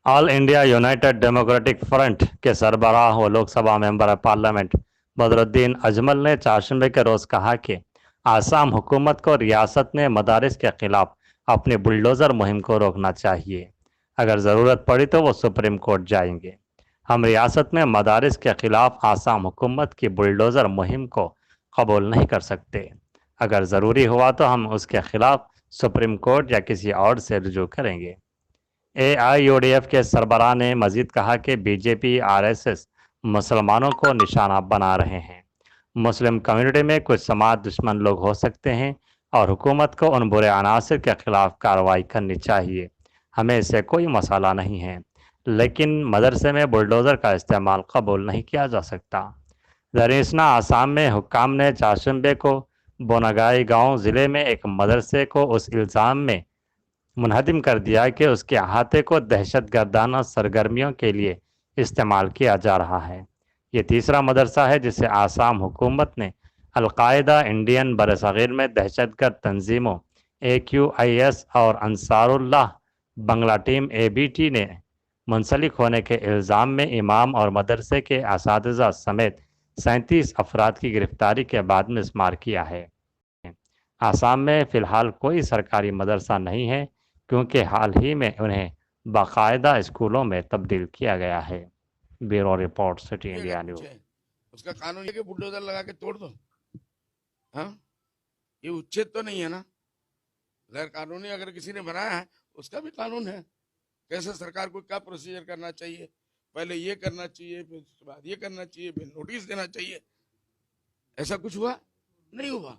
All India United democratic front के सरबराह व Lok Sabha member parliament Badruddin Ajmal ने चारशंबे के रोज़ कहा कि आसाम हुकूमत को रियासत में मदारिस के खिलाफ अपनी बुलडोज़र मुहिम को रोकना चाहिए। अगर ज़रूरत पड़ी तो वो सुप्रीम कोर्ट जाएंगे। हम रियासत में मदारिस के खिलाफ आसाम हुकूमत की बुलडोज़र मुहिम को कबूल नहीं कर सकते। अगर ज़रूरी हुआ तो हम उसके खिलाफ सुप्रीम कोर्ट या किसी और से रुजू करेंगे। एआईयूडीएफ के सरबराह ने मजीद कहा कि बीजेपी आरएसएस मुसलमानों को निशाना बना रहे हैं। मुस्लिम कम्युनिटी में कुछ समाज दुश्मन लोग हो सकते हैं और हुकूमत को उन बुरे अनासर के खिलाफ कार्रवाई करनी चाहिए। हमें इससे कोई मसाला नहीं है, लेकिन मदरसे में बुलडोज़र का इस्तेमाल कबूल नहीं किया जा सकता। दरअसल आसाम में हुक्काम ने चारशंबे को बोनागाई गांव ज़िले में एक मदरसे को उस इल्ज़ाम में मुनहदिम कर दिया कि उसके अहाते को दहशतगर्दाना सरगर्मियों के लिए इस्तेमाल किया जा रहा है। ये तीसरा मदरसा है जिसे आसाम हुकूमत ने अलकायदा, इंडियन बरसग़ीर में दहशतगर्द तंजीमों AQIS और अंसारुल्लाह बंगला टीम ABT ने मुंसलिक होने के इल्ज़ाम में इमाम और मदरसे के असातिज़ा समेत 37 अफराद की गिरफ्तारी के बाद मिस्मार किया है। आसाम में फ़िलहाल कोई सरकारी मदरसा नहीं है क्योंकि हाल ही में उन्हें बाकायदा स्कूलों में तब्दील किया गया है। Bureau report, city India news. उसका कानून है कि बुलडोजर लगा के तोड़ दो। हाँ, ये उच्छेद तो नहीं है ना। गैर कानूनी अगर किसी ने बनाया है उसका भी कानून है, कैसे सरकार को क्या प्रोसीजर करना चाहिए, पहले ये करना चाहिए, फिर उसके बाद ये करना चाहिए, फिर नोटिस देना चाहिए। ऐसा कुछ हुआ नहीं हुआ।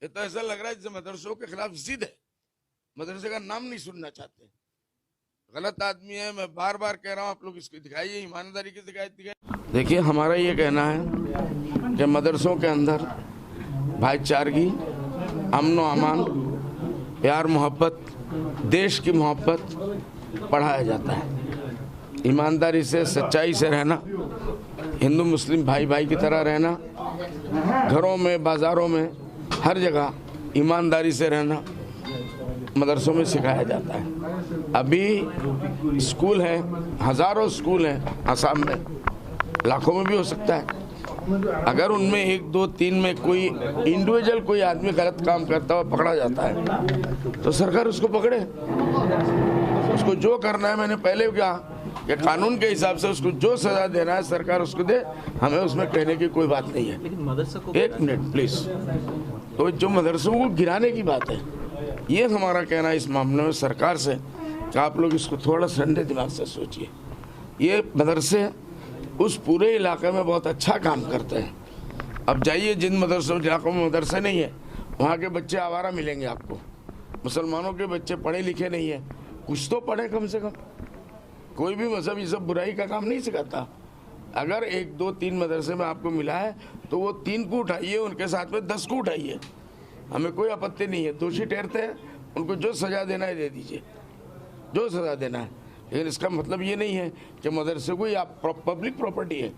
ये तो ऐसा लग रहा है जैसे मदरसों के खिलाफ जिद है, मदरसे का नाम नहीं सुनना चाहते। गलत आदमी है, मैं बार बार कह रहा हूँ, आप लोग इसको दिखाइए, ईमानदारी की दिखाइए। देखिए, हमारा ये कहना है कि मदरसों के अंदर भाईचारगी, अमन अमान, प्यार मोहब्बत, देश की मोहब्बत पढ़ाया जाता है। ईमानदारी से, सच्चाई से रहना, हिंदू मुस्लिम भाई भाई की तरह रहना, घरों में, बाज़ारों में, हर जगह ईमानदारी से रहना मदरसों में सिखाया जाता है। अभी स्कूल हैं, हज़ारों स्कूल हैं आसाम में, लाखों में भी हो सकता है। अगर उनमें 1, 2, 3 में कोई इंडिविजुअल कोई आदमी गलत काम करता हुआ पकड़ा जाता है तो सरकार उसको पकड़े, उसको जो करना है। मैंने पहले कहा कि कानून के हिसाब से उसको जो सजा देना है सरकार उसको दे, हमें उसमें कहने की कोई बात नहीं है। 1 मिनट प्लीज। तो जो मदरसों को गिराने की बात है, ये हमारा कहना है इस मामले में सरकार से कि आप लोग इसको थोड़ा ठंडे दिमाग से सोचिए। ये मदरसे उस पूरे इलाके में बहुत अच्छा काम करते हैं। अब जाइए जिन मदरसों इलाकों में मदरसे नहीं है, वहाँ के बच्चे आवारा मिलेंगे आपको। मुसलमानों के बच्चे पढ़े लिखे नहीं है, कुछ तो पढ़े कम से कम। कोई भी मजहब ये सब बुराई का काम नहीं सिखाता। अगर 1, 2, 3 मदरसे में आपको मिला है तो वो 3 को उठाइए, उनके साथ में 10 को उठाइए, हमें कोई आपत्ति नहीं है। दोषी ठहरते हैं, उनको जो सजा देना है दे दीजिए, जो सजा देना है। लेकिन इसका मतलब ये नहीं है कि मदरसे को या पब्लिक प्रॉपर्टी है।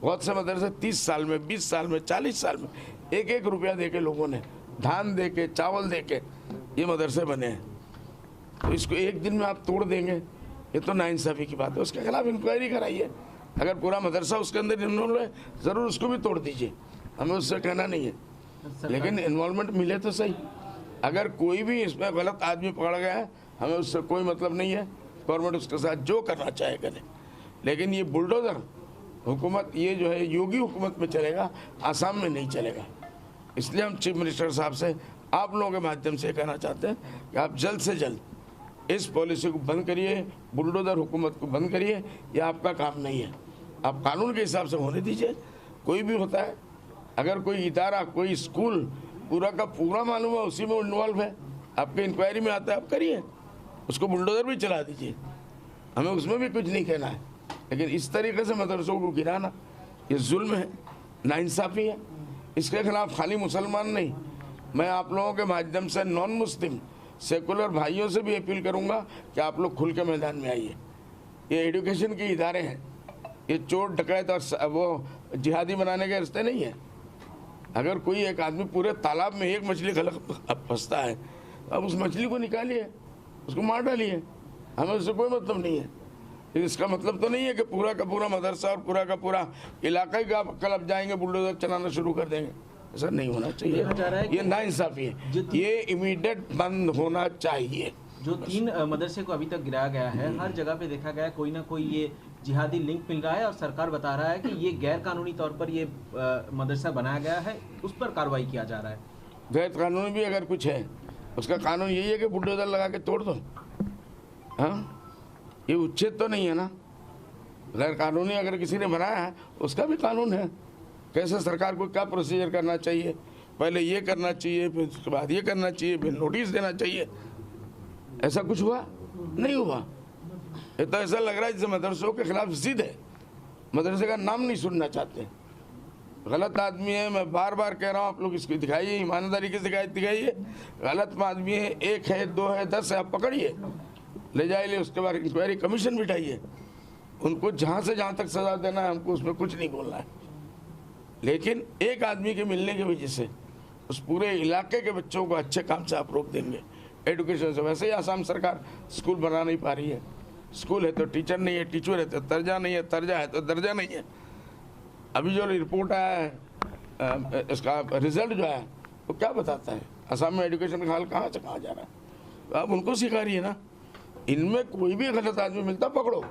बहुत से मदरसे 30 साल में, 20 साल में, 40 साल में 1-1 रुपया दे के लोगों ने, धान दे के, चावल दे के ये मदरसे बने हैं। तो इसको एक दिन में आप तोड़ देंगे, ये तो नाइंसाफ़ी की बात है। उसके खिलाफ इंक्वायरी कराइए। अगर पूरा मदरसा उसके अंदर इन्वॉल्व है, ज़रूर उसको भी तोड़ दीजिए, हमें उससे कहना नहीं है। लेकिन इन्वॉल्वमेंट मिले तो सही। अगर कोई भी इसमें गलत आदमी पकड़ गया है, हमें उससे कोई मतलब नहीं है। गवर्नमेंट उसके साथ जो करना चाहे करे। लेकिन ये बुलडोज़र हुकूमत, ये जो है योगी हुकूमत में चलेगा, आसाम में नहीं चलेगा। इसलिए हम चीफ मिनिस्टर साहब से आप लोगों के माध्यम से कहना चाहते हैं कि आप जल्द से जल्द इस पॉलिसी को बंद करिए, बुलडोज़र हुकूमत को बंद करिए। ये आपका काम नहीं है, आप कानून के हिसाब से होने दीजिए। कोई भी होता है, अगर कोई इदारा, कोई स्कूल पूरा का पूरा मालूम है उसी में इन्वॉल्व है, आपके इंक्वायरी में आता है, आप करिए, उसको बुलडोज़र भी चला दीजिए, हमें उसमें भी कुछ नहीं कहना है। लेकिन इस तरीके से मदरसों को गिराना ये जुल्म है, नाइंसाफ़ी है। इसके खिलाफ खाली मुसलमान नहीं, मैं आप लोगों के माध्यम से नॉन मुस्लिम सेकुलर भाइयों से भी अपील करूंगा कि आप लोग खुल के मैदान में आइए। ये एजुकेशन के इदारे हैं, ये चोर डकैत और वो जिहादी बनाने के रास्ते नहीं है। अगर कोई एक आदमी पूरे तालाब में एक मछली गलत फंसता है, अब उस मछली को निकालिए, उसको मार डालिए, हमें उससे कोई मतलब नहीं है। इसका मतलब तो नहीं है कि पूरा का पूरा मदरसा और पूरा का पूरा इलाका ही का कल अब जाएंगे बुलडोजर चलाना शुरू कर देंगे। ऐसा नहीं होना चाहिए, ये नाइंसाफी है, ये इमीडिएट बंद होना चाहिए। जो 3 मदरसे को अभी तक गिराया गया है, हर जगह पे देखा गया है कोई ना कोई ये जिहादी लिंक मिल रहा है और सरकार बता रहा है कि ये गैर कानूनी तौर पर ये मदरसा बनाया गया है, उस पर कार्रवाई किया जा रहा है। गैर कानूनी भी अगर कुछ है, उसका कानून यही है कि बुलडोजर लगा के तोड़ दो। हाँ, ये उच्छेद तो नहीं है ना। गैर कानूनी अगर किसी ने बनाया है, उसका भी कानून है, कैसे सरकार को क्या प्रोसीजर करना चाहिए, पहले ये करना चाहिए, फिर उसके बाद ये करना चाहिए, फिर नोटिस देना चाहिए। ऐसा कुछ हुआ नहीं हुआ। ये तो ऐसा लग रहा है जैसे मदरसों के खिलाफ जिद है, मदरसे का नाम नहीं सुनना चाहते। गलत आदमी है, मैं बार बार कह रहा हूँ, आप लोग इसको दिखाइए, ईमानदारी के दिखाइए। गलत आदमी है, 1 है 2 है 10 है, आप पकड़िए, ले जाइए, उसके बाद इंक्वायरी कमीशन बिठाइए, उनको जहाँ से जहाँ तक सजा देना है, हमको उसमें कुछ नहीं बोलना है। लेकिन एक आदमी के मिलने की वजह से उस पूरे इलाके के बच्चों को अच्छे काम से आप रोक देंगे, एजुकेशन से। वैसे ही आसाम सरकार स्कूल बना नहीं पा रही है, स्कूल है तो टीचर नहीं है, टीचर है तो तर्जा नहीं है, तर्जा है तो दर्जा नहीं है। अभी जो रिपोर्ट आया है, इसका रिजल्ट जो है वो क्या बताता है, असम में एजुकेशन का हाल कहाँ से कहाँ जा रहा है। तो आप उनको सिखाइए ना, इनमें कोई भी गलत आदमी मिलता पकड़ो,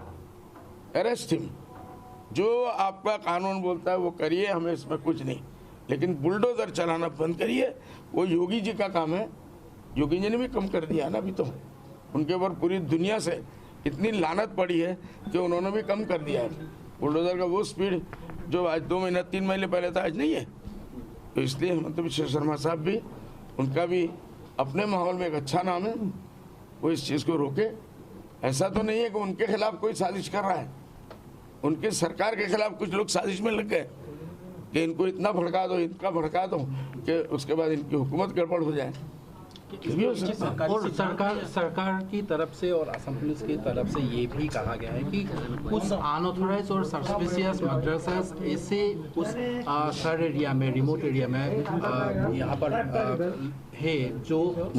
अरेस्ट हिम, जो आपका कानून बोलता है वो करिए, हमें इसमें कुछ नहीं। लेकिन बुलडोजर चलाना बंद करिए, वो योगी जी का काम है। योगी जी ने भी कम कर दिया ना, अभी तो उनके ऊपर पूरी दुनिया से इतनी लानत पड़ी है कि उन्होंने भी कम कर दिया है। बुलडोजर का वो स्पीड जो आज 2 महीने 3 महीने पहले था, आज नहीं है। तो इसलिए हेमंत बिश्व शर्मा साहब भी, उनका भी अपने माहौल में एक अच्छा नाम है, वो इस चीज़ को रोके। ऐसा तो नहीं है कि उनके खिलाफ कोई साजिश कर रहा है, उनके सरकार के खिलाफ कुछ लोग साजिश में लग गए कि इनको इतना भड़का दो, इतना भड़का दो कि उसके बाद इनकी हुकूमत गड़बड़ हो जाए। और सरकार की तरफ से और असम पुलिस की तरफ से ये भी कहा गया है कि उस अनऑथराइज और सस्पिशियस मदरसास ऐसे उस शहर एरिया में, रिमोट एरिया में यहाँ पर है जो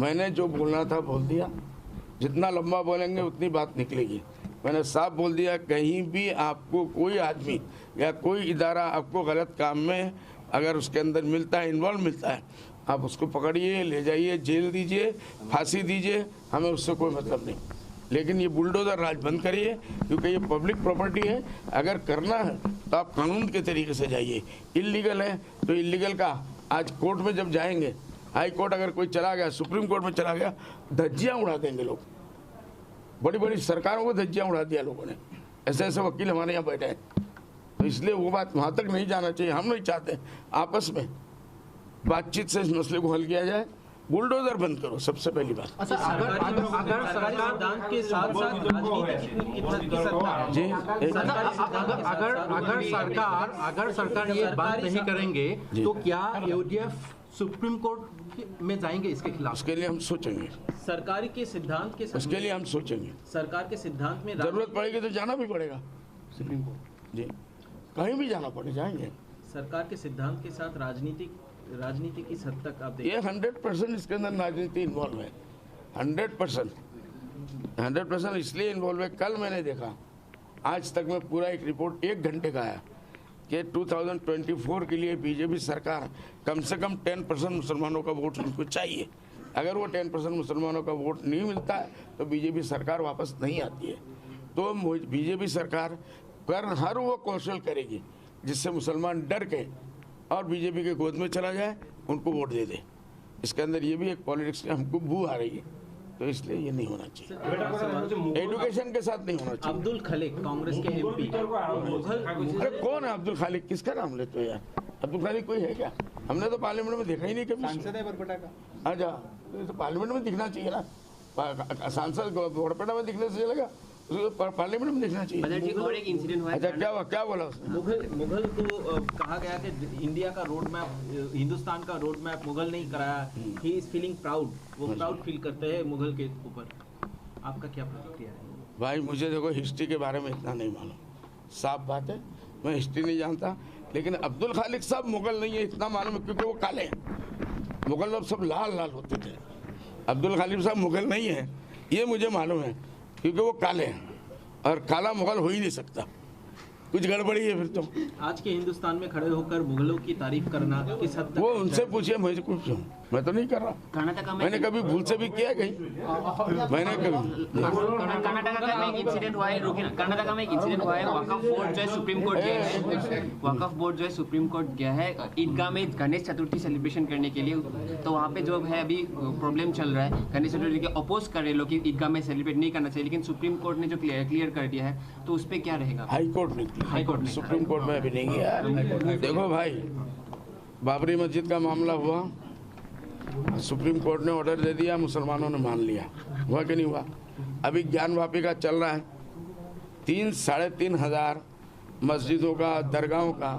मैंने जो बोलना था बोल दिया। जितना लंबा बोलेंगे उतनी बात निकलेगी। मैंने साफ बोल दिया, कहीं भी आपको कोई आदमी या कोई इदारा आपको गलत काम में अगर उसके अंदर मिलता है, इन्वॉल्व मिलता है, आप उसको पकड़िए, ले जाइए, जेल दीजिए, फांसी दीजिए, हमें उससे कोई मतलब नहीं। लेकिन ये बुलडोजर राज बंद करिए, क्योंकि ये पब्लिक प्रॉपर्टी है। अगर करना है तो आप कानून के तरीके से जाइए। इल्लीगल है तो इल्लीगल का आज कोर्ट में जब जाएंगे, हाई कोर्ट अगर कोई चला गया, सुप्रीम कोर्ट में चला गया, धज्जियाँ उड़ा देंगे लोग। बड़ी बड़ी सरकारों को धज्जियाँ उड़ा दिया लोगों ने, ऐसे ऐसे वकील हमारे यहाँ बैठे हैं। तो इसलिए वो बात वहाँ तक नहीं जाना चाहिए। हम नहीं चाहते, आपस में बातचीत से इस मसले को हल किया जाए। बुलडोजर बंद करो, सबसे पहली बात। अच्छा, अगर सिद्धांत के साथ साथ जी, अगर सरकार ये बात नहीं करेंगे तो क्या यूडीएफ सुप्रीम कोर्ट में जाएंगे इसके खिलाफ? उसके लिए हम सोचेंगे, सरकार के सिद्धांत के उसके लिए हम सोचेंगे। सरकार के सिद्धांत में जरूरत पड़ेगी तो जाना भी पड़ेगा सुप्रीम कोर्ट। जी, कहीं भी जाना पड़े जाएंगे। सरकार के सिद्धांत के साथ राजनीति किस हद तक आप ये 100% इसके अंदर राजनीति इन्वॉल्व है। 100% इसलिए इन्वॉल्व है। कल मैंने देखा, आज तक में पूरा एक रिपोर्ट 1 घंटे का आया कि 2024 के लिए बीजेपी सरकार कम से कम 10% मुसलमानों का वोट उनको चाहिए। अगर वो 10% मुसलमानों का वोट नहीं मिलता है तो बीजेपी सरकार वापस नहीं आती है। तो बीजेपी सरकार हर वो कौशल करेगी जिससे मुसलमान डर के और बीजेपी के गोद में चला जाए, उनको वोट दे दे। इसके अंदर ये भी एक पॉलिटिक्स की हमको बू आ रही है, तो इसलिए ये नहीं होना चाहिए। एजुकेशन के साथ नहीं होना चाहिए। अब्दुल खलीक कांग्रेस के एमपी, अरे कौन है अब्दुल खालिक? किसका नाम लेते हो यार? अब्दुल खालिक कोई है क्या? हमने तो पार्लियामेंट में देखा ही नहीं कभी। सांसद है बरपेटा का। अच्छा, तो पार्लियामेंट में दिखना चाहिए ना। सांसद बरपेटा में दिखने से चलेगा, पार्लियामेंट में देखना चाहिए। और एक इंसिडेंट हुआ। अच्छा, क्या बोला उसने? मुगल को कहा गया कि इंडिया का रोड मैप, हिंदुस्तान का रोड मैप मुगल नहीं कराया। ही इज फीलिंग प्राउड, वो प्राउड फील करते हैं मुगल के ऊपर। आपका क्या प्रतिक्रिया है? भाई मुझे देखो हिस्ट्री के बारे में इतना नहीं मालूम, साफ बात है, मैं हिस्ट्री नहीं जानता। लेकिन अब्दुल खालिक साहब मुगल नहीं है इतना मालूम है, क्योंकि वो काले हैं। मुगल लोग सब लाल लाल होते थे। अब्दुल खालिक साहब मुगल नहीं है, ये मुझे मालूम है। क्योंकि वो काले हैं और काला मुगल हो ही नहीं सकता, कुछ गड़बड़ी है फिर तो। आज के हिंदुस्तान में खड़े होकर मुगलों की तारीफ करना किस हद तक वो उनसे पूछिए, मुझे कुछ मैं तो नहीं कर रहा। कर्नाटका में मैंने कभी भूल से भी किया कहीं, मैंने कभी कर्नाटका में एक इंसिडेंट हुआ है, रुकिए ना, कर्नाटका में एक इंसिडेंट हुआ है, वक्फ बोर्ड जो है सुप्रीम कोर्ट गया है, वक्फ बोर्ड जो है सुप्रीम कोर्ट गया है ईदगाह में गणेश चतुर्थी सेलिब्रेशन करने के लिए। तो वहाँ पे जो है अभी प्रॉब्लम चल रहा है, गणेश चतुर्थी के अपोज कर रहे लोग कि ईदगाह में सेलिब्रेट नहीं करना चाहिए, लेकिन सुप्रीम कोर्ट ने जो क्लियर कर दिया है, तो उस पर क्या रहेगा? हाई कोर्ट ने, सुप्रीम कोर्ट में अभी नहीं गया। देखो भाई, बाबरी मस्जिद का मामला हुआ, सुप्रीम कोर्ट ने ऑर्डर दे दिया, मुसलमानों ने मान लिया, हुआ कि नहीं हुआ? अभी ज्ञान वापिका चल रहा है, 3-3.5 मस्जिदों का, दरगाहों का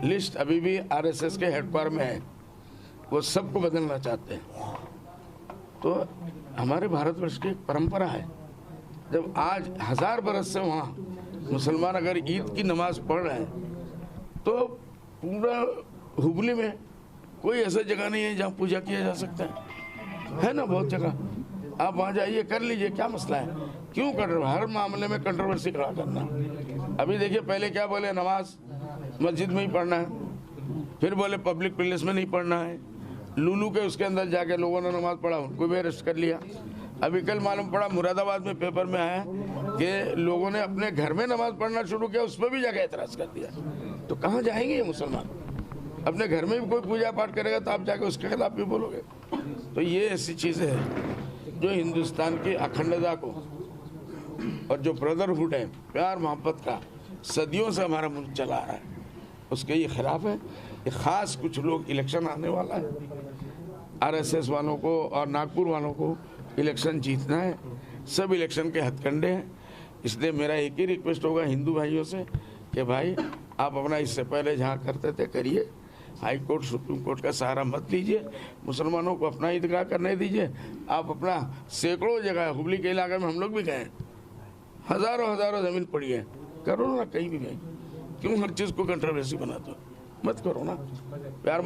लिस्ट अभी भी आरएसएस के हेडक्वार्टर में है, वो सबको बदलना चाहते हैं। तो हमारे भारतवर्ष की एक परंपरा है, जब आज 1000 बरस से वहाँ मुसलमान अगर ईद की नमाज पढ़ रहे हैं, तो पूरा हुबली में कोई ऐसा जगह नहीं है जहाँ पूजा किया जा सकता है ना? बहुत जगह आप वहाँ जाइए, कर लीजिए, क्या मसला है? क्यों कर रहे हो हर मामले में कंट्रोवर्सी खड़ा करना? अभी देखिए, पहले क्या बोले, नमाज मस्जिद में ही पढ़ना है, फिर बोले पब्लिक प्लेस में नहीं पढ़ना है, लुलू के उसके अंदर जाके लोगों ने नमाज पढ़ा, उनको भी अरेस्ट कर लिया। अभी कल मालूम पड़ा, मुरादाबाद में पेपर में आया कि लोगों ने अपने घर में नमाज पढ़ना शुरू किया, उस पर भी जाके एतराज़ कर दिया। तो कहाँ जाएंगे ये मुसलमान? अपने घर में भी कोई पूजा पाठ करेगा तो आप जाके उसके खिलाफ भी बोलोगे? तो ये ऐसी चीज़ें हैं जो हिंदुस्तान की अखंडता को और जो ब्रदरहुड है, प्यार मोहब्बत का सदियों से हमारा मुल्क चला आ रहा है, उसके ये खिलाफ है। ये ख़ास कुछ लोग, इलेक्शन आने वाला है, आरएसएस वालों को और नागपुर वालों को इलेक्शन जीतना है, सब इलेक्शन के हथकंडे हैं। इसलिए मेरा एक ही रिक्वेस्ट होगा हिंदू भाइयों से कि भाई आप अपना इससे पहले जहाँ करते थे करिए, हाई कोर्ट सुप्रीम कोर्ट का सहारा मत लीजिए, मुसलमानों को अपना ईदगाह करने दीजिए। आप अपना सैकड़ों जगह, हुबली के इलाके में हम लोग भी गए, हज़ारों ज़मीन पड़ी है, करो ना, कहीं भी गए, क्यों हर चीज़ को कंट्रोवर्सी बनाते हो? मत करो ना, प्यार